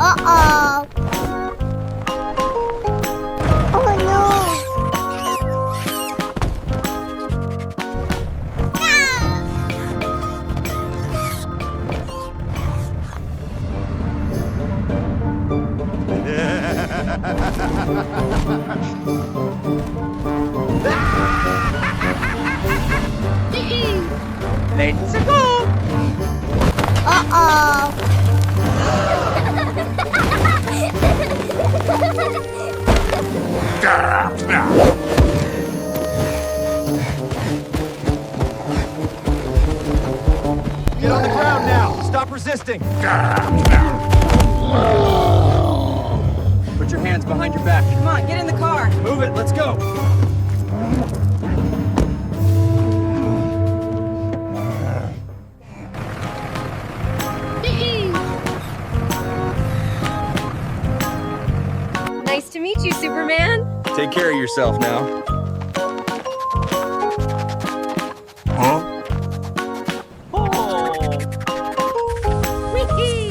Uh-oh. Oh no. Let's go! Uh-oh. Get on the ground now! Stop resisting! Put your hands behind your back. Come on, get in the car. Move it, let's go! Nice to meet you, Superman. Take care of yourself now. Whee!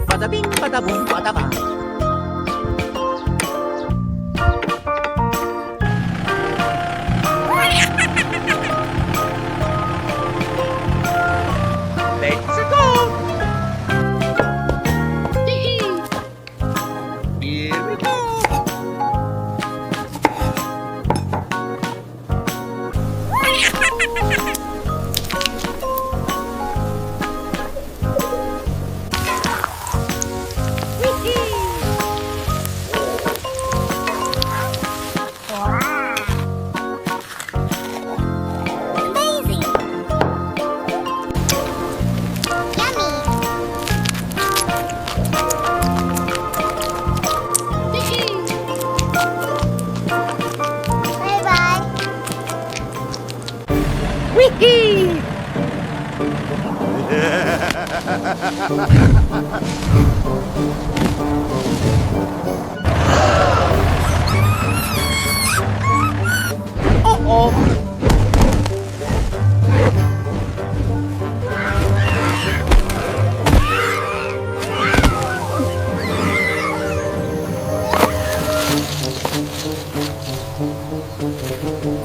Bada bing, bada boom, bada bang. Let's go! Here we go! Amazing. Yummy. Bye-bye. Whee!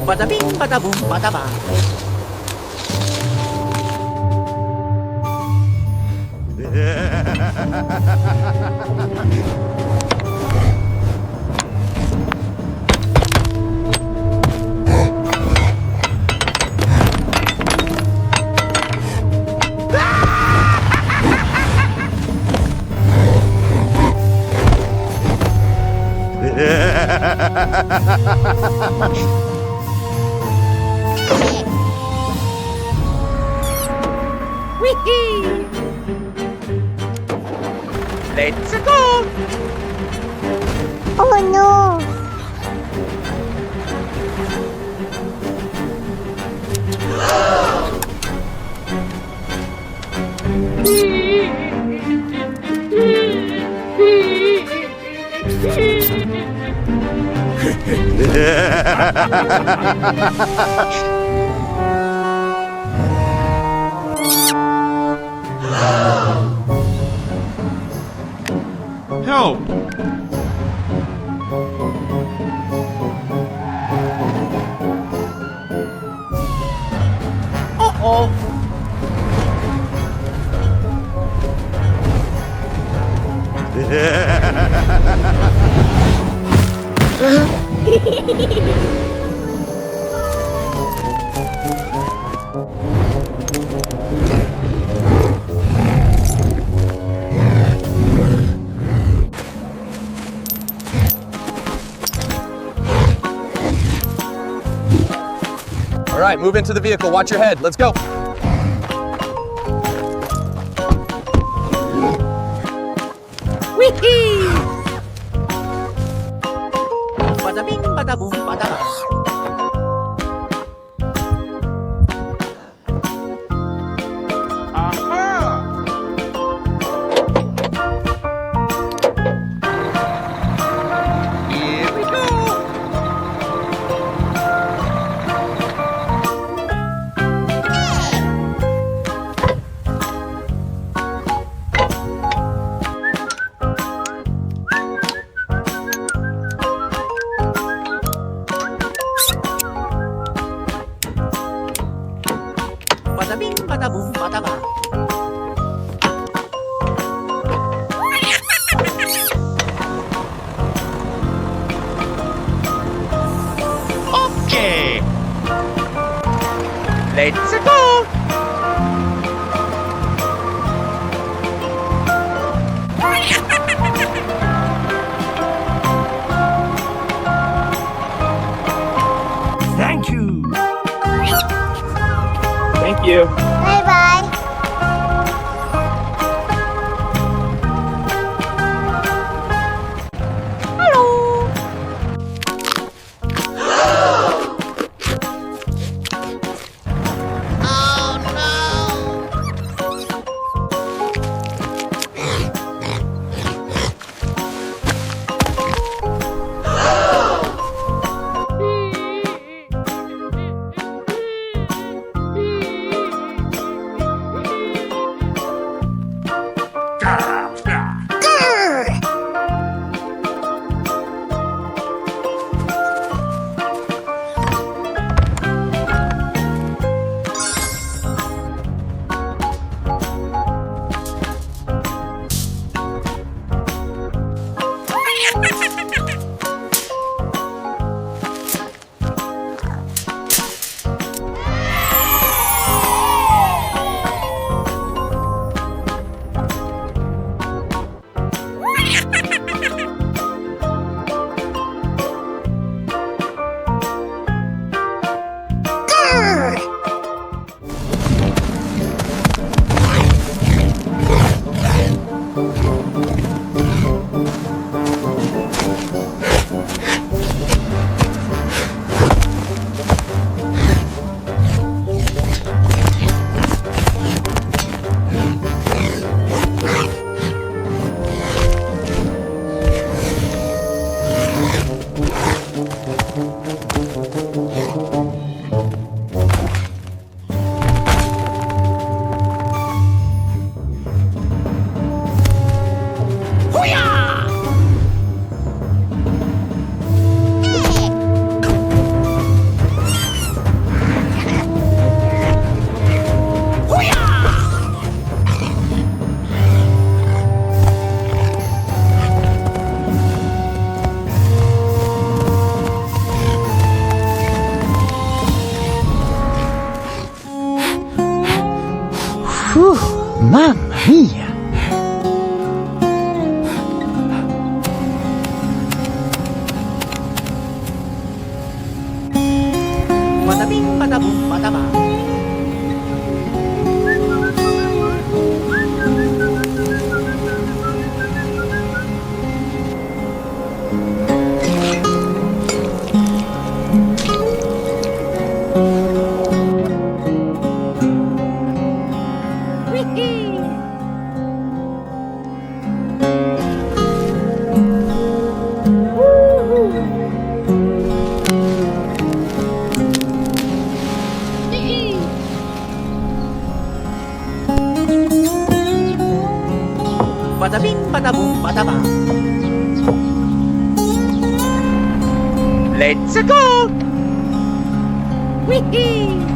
Bada bing, bada boom, bada bang. Whee! Let's go! Oh no. Help! Uh-oh. All right, move into the vehicle. Watch your head. Let's go. Whee! Bada bing, bada boom, bada bang. Let's go! Thank you. Thank you. Bye bye. Whew, mamma mia. Bada bing, bada boom, bada ba. Whee! Bada bing, bada boom, bada ba. Let's go! Whee!